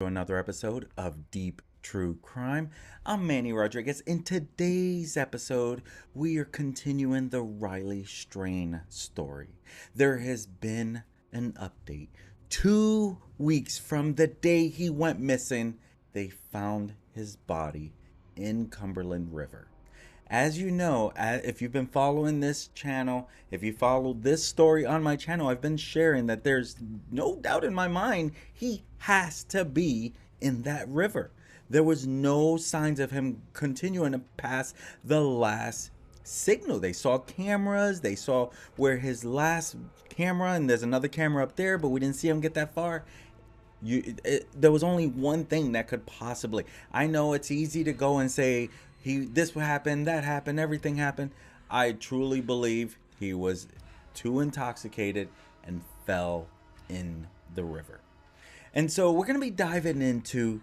to another episode of Deep True Crime. I'm Manny Rodriguez. In today's episode, we are continuing the Riley Strain story. There has been an update. 2 weeks from the day he went missing, they found his body in Cumberland River. As you know, if you've been following this channel, if you followed this story on my channel, I've been sharing that there's no doubt in my mind he has to be in that river. There was no signs of him continuing to pass the last signal. They saw cameras, they saw where his last camera, and there's another camera up there, but we didn't see him get that far. There was only one thing that could possibly. I know it's easy to go and say this happened, that happened, everything happened. I truly believe he was too intoxicated and fell in the river. And so we're going to be diving into,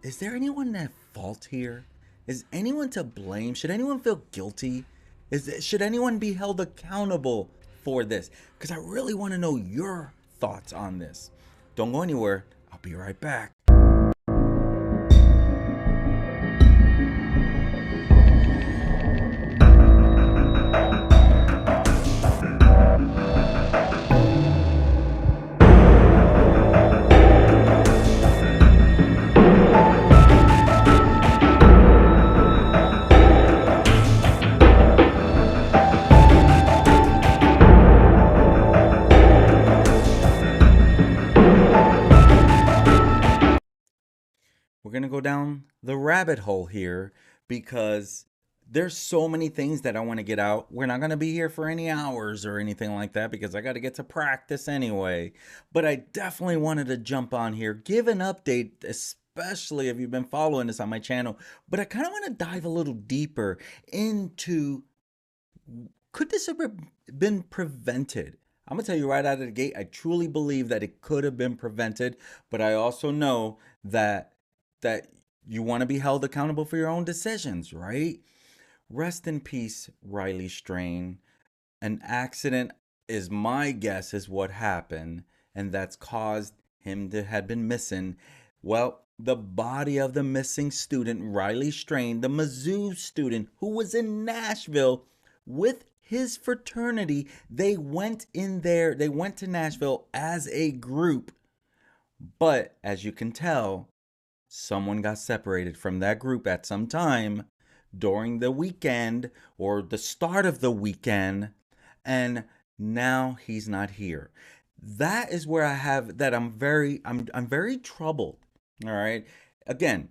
is there anyone at fault here? Is anyone to blame? Should anyone feel guilty? Should anyone be held accountable for this? Because I really want to know your thoughts on this. Don't go anywhere. I'll be right back. We're going to go down the rabbit hole here because there's so many things that I want to get out. We're not going to be here for any hours or anything like that because I got to get to practice anyway. But I definitely wanted to jump on here, give an update, especially if you've been following this on my channel. But I kind of want to dive a little deeper into, could this have been prevented? I'm going to tell you right out of the gate, I truly believe that it could have been prevented. But I also know that you want to be held accountable for your own decisions, right? Rest in peace, Riley Strain. An accident is my guess is what happened, and that's caused him to have been missing. Well, the body of the missing student, Riley Strain, the Mizzou student who was in Nashville with his fraternity, they went to Nashville as a group. But as you can tell, someone got separated from that group at some time during the weekend or the start of the weekend, and now he's not here. That is where I have that I'm very troubled. All right. Again,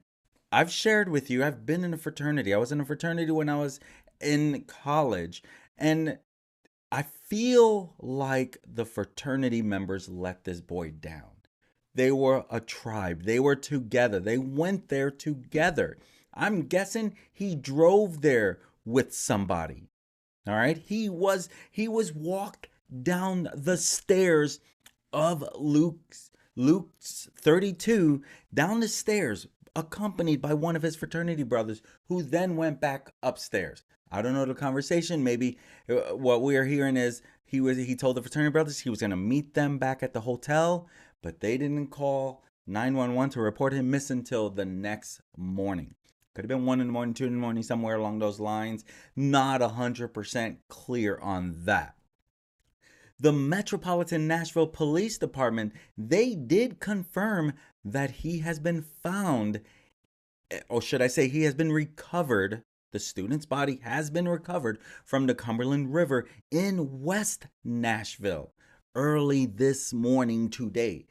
I've shared with you, I've been in a fraternity. I was in a fraternity when I was in college, and I feel like the fraternity members let this boy down. They were a tribe. They were together. They went there together. I'm guessing he drove there with somebody. All right. He was walked down the stairs of Luke's 32, down the stairs, accompanied by one of his fraternity brothers, who then went back upstairs. I don't know the conversation. Maybe what we are hearing is he told the fraternity brothers he was going to meet them back at the hotel, but they didn't call 911 to report him missing until the next morning. Could have been 1 in the morning, 2 in the morning, somewhere along those lines. Not 100% clear on that. The Metropolitan Nashville Police Department, they did confirm that he has been found, or should I say he has been recovered. The student's body has been recovered from the Cumberland River in West Nashville early this morning today.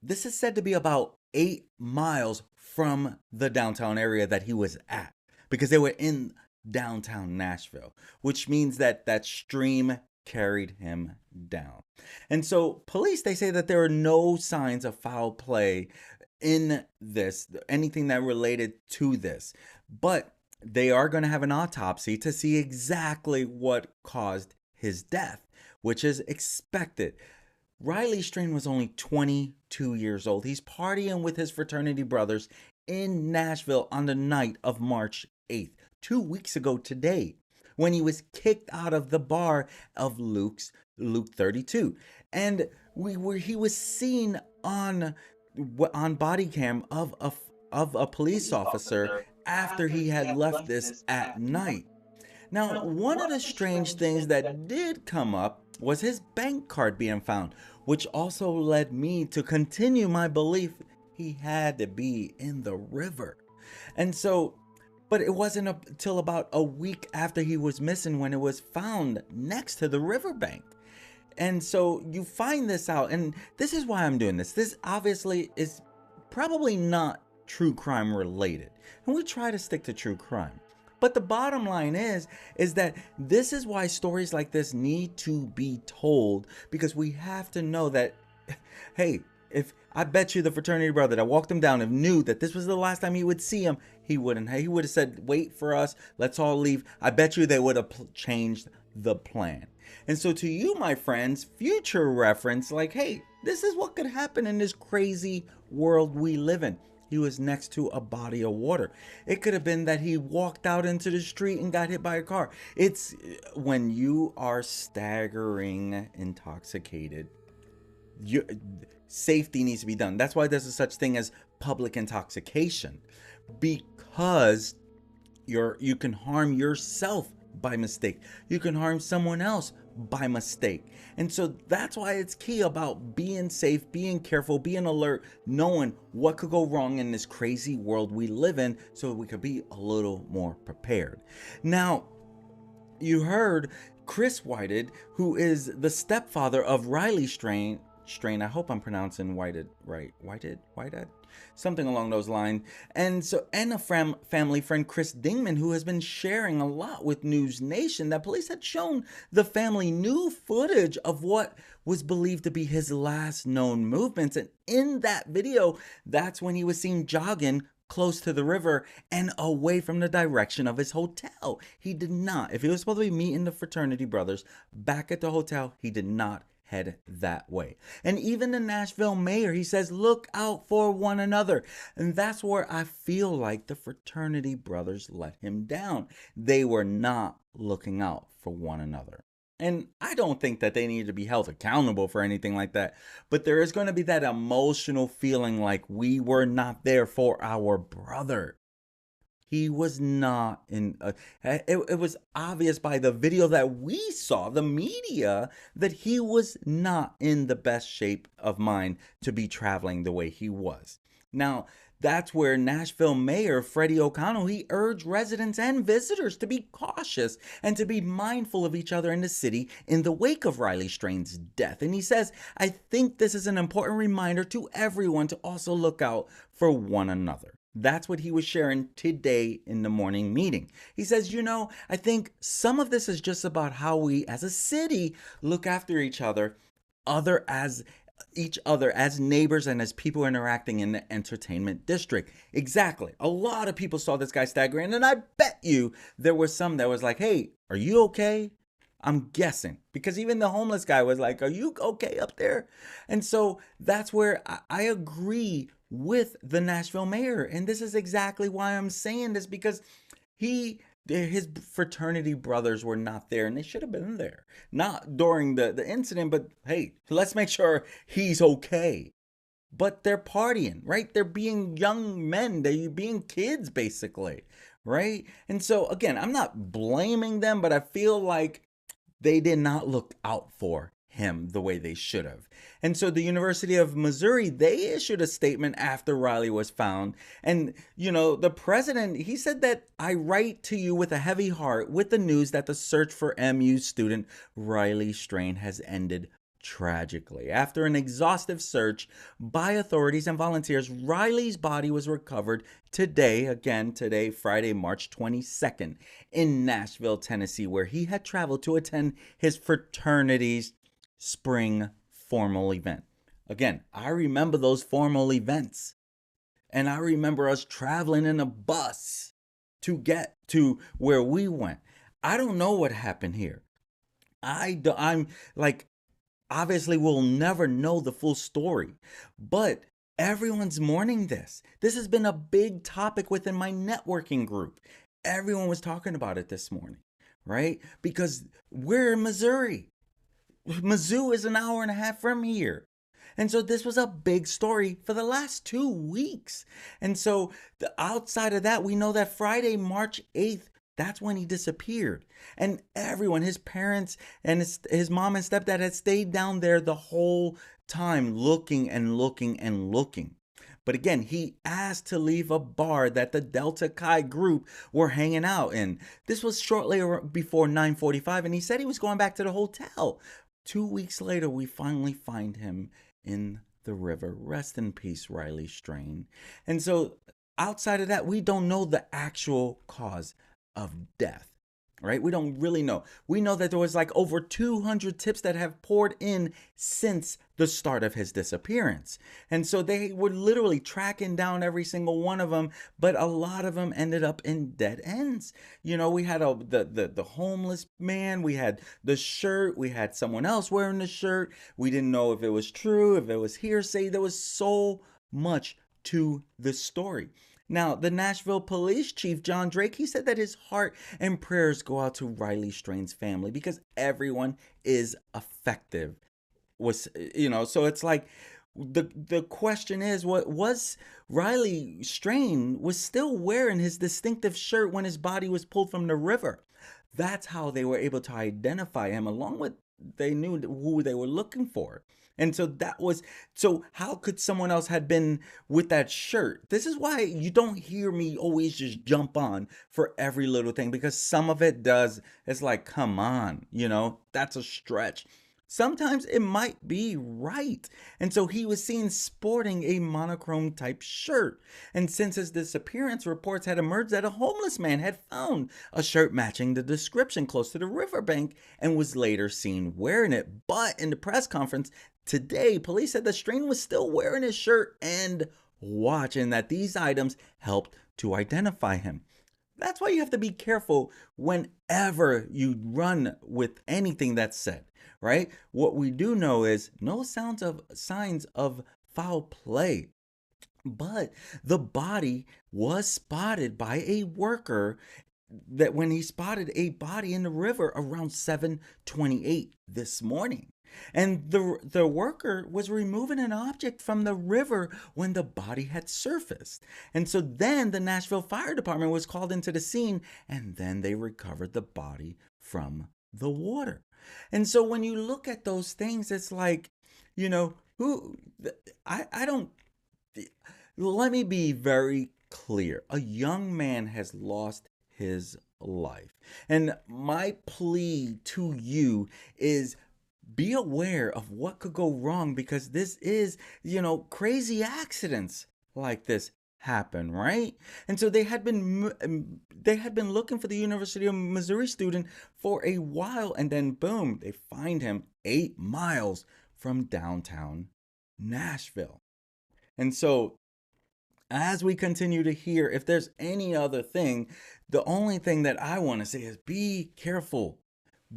This is said to be about 8 miles from the downtown area that he was at, because they were in downtown Nashville, which means that that stream carried him down. And so police, they say that there are no signs of foul play in this, anything that related to this, but they are going to have an autopsy to see exactly what caused his death, which is expected. Riley Strain was only 22 years old. He's partying with his fraternity brothers in Nashville on the night of March 8th, 2 weeks ago today, when he was kicked out of the bar of Luke 32. And he was seen on on body cam of a police officer after he had left this at night. Now, one of the strange things that did come up was his bank card being found, which also led me to continue my belief he had to be in the river. And so, but it wasn't until about a week after he was missing when it was found next to the riverbank. And so you find this out, and this is why I'm doing this. This obviously is probably not true crime related, and we try to stick to true crime. But the bottom line is that this is why stories like this need to be told, because we have to know that, hey, if I bet you the fraternity brother that walked him down and knew that this was the last time he would see him, he wouldn't. He would have said, wait for us, let's all leave. I bet you they would have changed the plan. And so to you, my friends, future reference, like, hey, this is what could happen in this crazy world we live in. He was next to a body of water. It could have been that he walked out into the street and got hit by a car. It's when you are staggering intoxicated, safety needs to be done. That's why there's a such thing as public intoxication, because you can harm yourself by mistake. You can harm someone else by mistake. And so that's why it's key about being safe, being careful, being alert, knowing what could go wrong in this crazy world we live in, so we could be a little more prepared. Now, you heard Chris Whited, who is the stepfather of Riley Strain. I hope I'm pronouncing Whited right. Whited? Something along those lines. And a family friend, Chris Dingman, who has been sharing a lot with News Nation that police had shown the family new footage of what was believed to be his last known movements. And in that video, that's when he was seen jogging close to the river and away from the direction of his hotel. He did not, if he was supposed to be meeting the fraternity brothers back at the hotel, he did not head that way. And even the Nashville mayor, he says, look out for one another. And that's where I feel like the fraternity brothers let him down. They were not looking out for one another. And I don't think that they need to be held accountable for anything like that. But there is going to be that emotional feeling like we were not there for our brother. He was not in. It was obvious by the video that we saw, the media, that he was not in the best shape of mind to be traveling the way he was. Now, that's where Nashville Mayor Freddie O'Connell, he urged residents and visitors to be cautious and to be mindful of each other in the city in the wake of Riley Strain's death. And he says, I think this is an important reminder to everyone to also look out for one another. That's what he was sharing today in the morning meeting. He says, I think some of this is just about how we as a city look after each other as neighbors and as people interacting in the entertainment district. Exactly. A lot of people saw this guy staggering, and I bet you there was some that was like, hey, are you okay? I'm guessing, because even the homeless guy was like, are you okay up there? And so that's where I agree with the Nashville mayor. And this is exactly why I'm saying this, because his fraternity brothers were not there, and they should have been there. Not during the incident, but hey, let's make sure he's okay. But they're partying, right? They're being young men. They're being kids, basically, right? And so, again, I'm not blaming them, but I feel like they did not look out for him the way they should have. And so the University of Missouri, they issued a statement after Riley was found. And, the president, he said that I write to you with a heavy heart with the news that the search for MU student Riley Strain has ended tragically. After an exhaustive search by authorities and volunteers, Riley's body was recovered today, Friday, March 22nd, in Nashville, Tennessee, where he had traveled to attend his fraternity's spring formal event. Again, I remember those formal events, and I remember us traveling in a bus to get to where we went. I don't know what happened here. I'm like, obviously we'll never know the full story, but everyone's mourning this. This has been a big topic within my networking group. Everyone was talking about it this morning, right? Because we're in Missouri. Mizzou is an hour and a half from here. And so this was a big story for the last 2 weeks. And so outside of that, we know that Friday, March 8th, that's when he disappeared. And everyone, his parents and his mom and stepdad had stayed down there the whole time looking and looking and looking. But again, he asked to leave a bar that the Delta Chi group were hanging out in. This was shortly before 9:45, and he said he was going back to the hotel. 2 weeks later, we finally find him in the river. Rest in peace, Riley Strain. And so outside of that, we don't know the actual cause of death. Right? We don't really know. We know that there was like over 200 tips that have poured in since the start of his disappearance. And so they were literally tracking down every single one of them, but a lot of them ended up in dead ends. You know, we had the homeless man, we had the shirt, we had someone else wearing the shirt. We didn't know if it was true, if it was hearsay. There was so much to the story. Now, the Nashville police chief, John Drake, he said that his heart and prayers go out to Riley Strain's family because everyone is affected. So it's like the question is, what was Riley Strain was still wearing his distinctive shirt when his body was pulled from the river. That's how they were able to identify him, along with they knew who they were looking for. And so how could someone else had been with that shirt? This is why you don't hear me always just jump on for every little thing, because some of it does. It's like, come on, that's a stretch. Sometimes it might be right. And so he was seen sporting a monochrome type shirt. And since his disappearance, reports had emerged that a homeless man had found a shirt matching the description close to the riverbank and was later seen wearing it. But in the press conference today, police said that Strain was still wearing his shirt and watch, and that these items helped to identify him. That's why you have to be careful whenever you run with anything that's said, right? What we do know is no signs of foul play. But the body was spotted by a worker that when he spotted a body in the river around 7:28 this morning. And the worker was removing an object from the river when the body had surfaced. And so then the Nashville Fire Department was called into the scene, and then they recovered the body from the water. And so when you look at those things, it's like, I don't, let me be very clear. A young man has lost his life. And my plea to you is, be aware of what could go wrong, because this is, crazy accidents like this happen, right? And so they had been looking for the University of Missouri student for a while, and then boom, they find him 8 miles from downtown Nashville. And so as we continue to hear, if there's any other thing, the only thing that I want to say is be careful.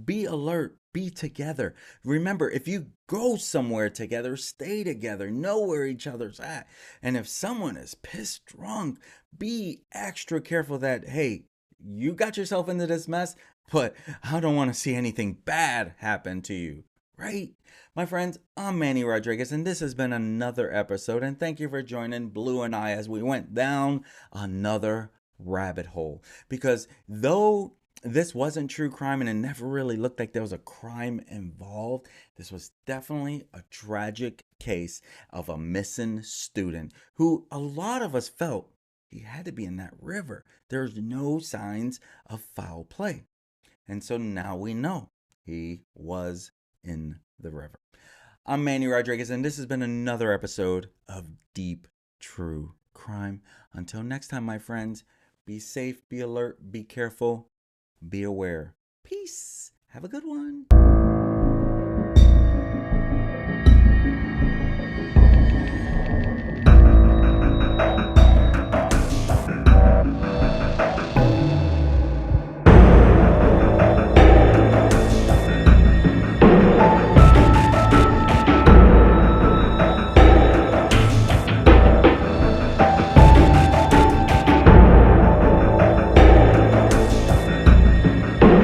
Be alert, be together. Remember, if you go somewhere together, stay together, know where each other's at. And if someone is pissed drunk, be extra careful that, hey, you got yourself into this mess, but I don't want to see anything bad happen to you, right? My friends, I'm Manny Rodriguez, and this has been another episode. And thank you for joining Blue and I as we went down another rabbit hole. Because though this wasn't true crime and it never really looked like there was a crime involved, this was definitely a tragic case of a missing student who a lot of us felt he had to be in that river. There's no signs of foul play. And so now we know he was in the river. I'm Manny Rodriguez, and this has been another episode of Deep True Crime. Until next time, my friends, be safe, be alert, be careful. Be aware. Peace. Have a good one.